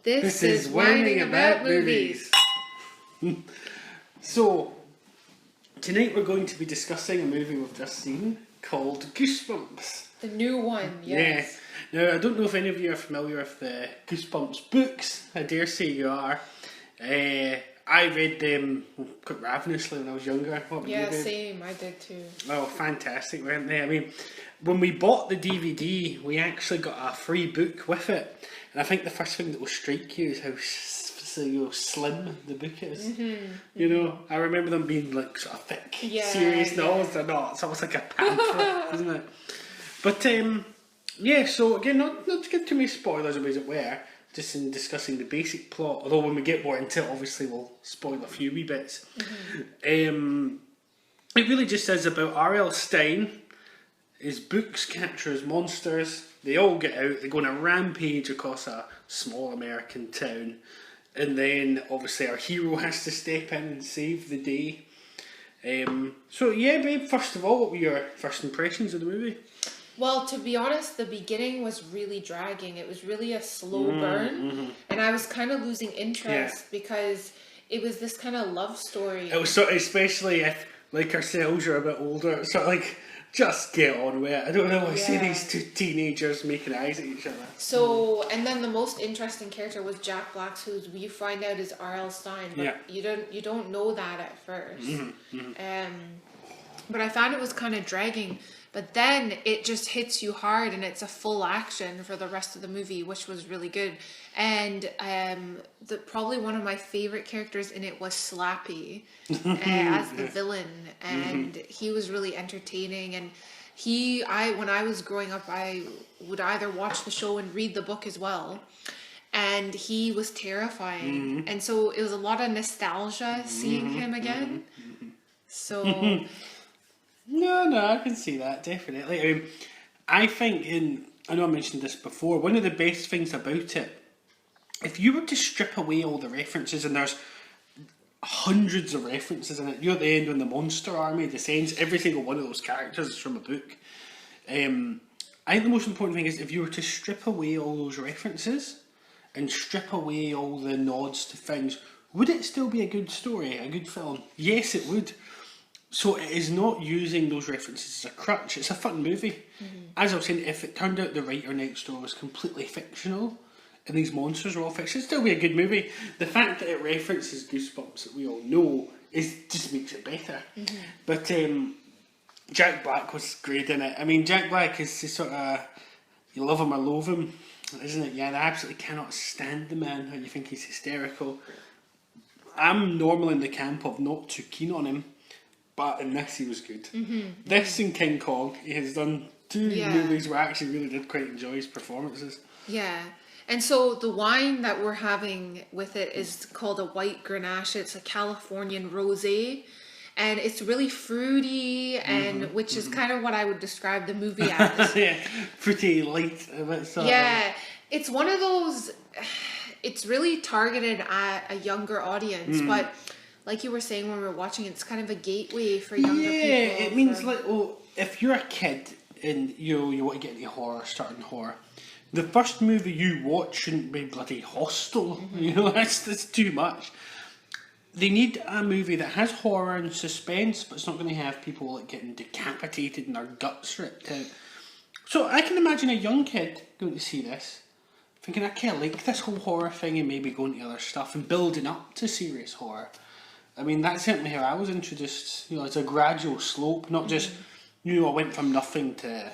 This is Whining About Movies. So, tonight we're going to be discussing a movie we've just seen called Goosebumps. The new one, yes. Yeah. Now, I don't know if any of you are familiar with the Goosebumps books. I dare say you are. I read them quite ravenously when I was younger. What about you, babe? Same. I did too. Oh, fantastic, weren't they? I mean, when we bought the DVD, we actually got a free book with it. And I think the first thing that will strike you is how slim the book is. Mm-hmm. You know, I remember them being like sort of thick, serious novels. They're not. It's almost like a pamphlet, isn't it? But so again, not to give too many spoilers, as it were, just in discussing the basic plot. Although when we get more into it, obviously we'll spoil a few wee bits. Mm-hmm. It really just is about R.L. Stine. His books capture his monsters. They all get out. They go on a rampage across a small American town. And then, obviously, our hero has to step in and save the day. So, yeah, babe, first of all, what were your first impressions of the movie? Well, to be honest, the beginning was really dragging. It was really a slow burn. Mm-hmm. And I was kind of losing interest because it was this kind of love story. It was sort of, especially if, like ourselves, you're a bit older, it's sort of like, just get on with it. I don't know why I see these two teenagers making eyes at each other. So, and then the most interesting character was Jack Black, who we find out is R.L. Stine, but you don't know that at first. Mm-hmm. Mm-hmm. But I found it was kind of dragging. But then it just hits you hard, and it's a full action for the rest of the movie, which was really good. And probably one of my favorite characters in it was Slappy as the villain, and he was really entertaining. And when I was growing up, I would either watch the show and read the book as well. And he was terrifying, and so it was a lot of nostalgia seeing him again. So. No, I can see that, definitely. I mean, I think, I know I mentioned this before, one of the best things about it, if you were to strip away all the references, and there's hundreds of references in it, you're at the end when the monster army descends, every single one of those characters is from a book. I think the most important thing is if you were to strip away all those references, and strip away all the nods to things, would it still be a good story, a good film? Yes, it would. So it is not using those references as a crutch. It's a fun movie. Mm-hmm. As I was saying, if it turned out the writer next door was completely fictional and these monsters were all fiction, it'd still be a good movie. The fact that it references Goosebumps that we all know just makes it better. Mm-hmm. But Jack Black was great in it. I mean, Jack Black is sort of, you love him or loathe him, isn't it? Yeah, I absolutely cannot stand the man. How you think he's hysterical. I'm normally in the camp of not too keen on him. But in this, he was good. Mm-hmm. This and King Kong, he has done two movies where I actually really did quite enjoy his performances. Yeah. And so the wine that we're having with it is called a White Grenache. It's a Californian rosé. And it's really fruity, and which is kind of what I would describe the movie as. Fruity, light. It's one of those... It's really targeted at a younger audience, but... Like you were saying when we were watching it, it's kind of a gateway for younger people. Yeah, it means if you're a kid and you want to get into horror, starting horror, the first movie you watch shouldn't be bloody Hostel. Mm-hmm. You know, that's too much. They need a movie that has horror and suspense, but it's not going to have people like getting decapitated and their guts ripped out. So I can imagine a young kid going to see this, thinking, I kind of like this whole horror thing, and maybe going to other stuff and building up to serious horror. I mean, that's certainly how I was introduced. You know, it's a gradual slope, not just, I went from nothing to,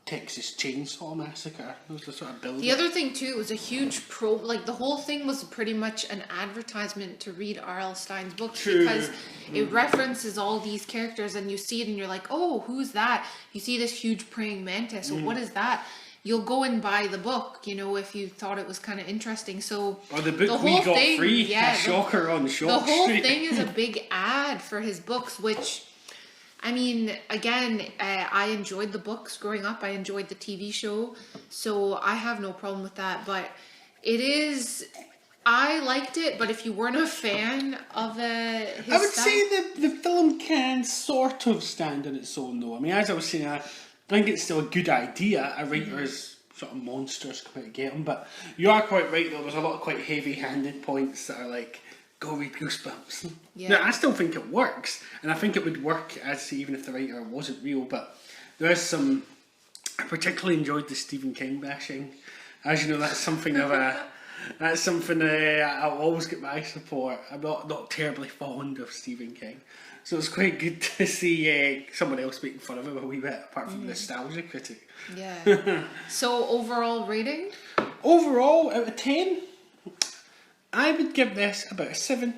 Texas Chainsaw Massacre. It was the sort of build. The other thing, too, it was a huge the whole thing was pretty much an advertisement to read R.L. Stine's books. True. Because it references all these characters, and you see it and you're like, oh, who's that? You see this huge praying mantis. So what is that? You'll go and buy the book, if you thought it was kind of interesting. So or the book we got free, a shocker on Shop The whole Street. thing is a big ad for his books, which, I mean, again, I enjoyed the books growing up. I enjoyed the TV show, so I have no problem with that. But I liked it, but if you weren't a fan of his I would say the film can sort of stand on its own, though. I mean, as I was saying, I think it's still a good idea. A writer has sort of monsters come out to get him. But you are quite right though. There's a lot of quite heavy-handed points that are like, go read Goosebumps. Yeah. Now I still think it works, and I think it would work as even if the writer wasn't real. But there is some. I particularly enjoyed the Stephen King bashing. As you know, that's something of a. That's something I'll always get my support. I'm not terribly fond of Stephen King. So it's quite good to see someone else making fun of him a wee bit, apart from the nostalgia critic. Yeah. So overall rating? Overall, out of 10, I would give this about a 7.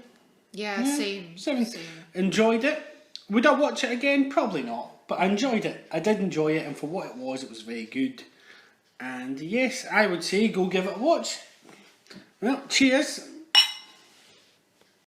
Yeah, same. 7. Same. Enjoyed it. Would I watch it again? Probably not. But I enjoyed it. I did enjoy it, and for what it was very good. And yes, I would say go give it a watch. Well, cheers.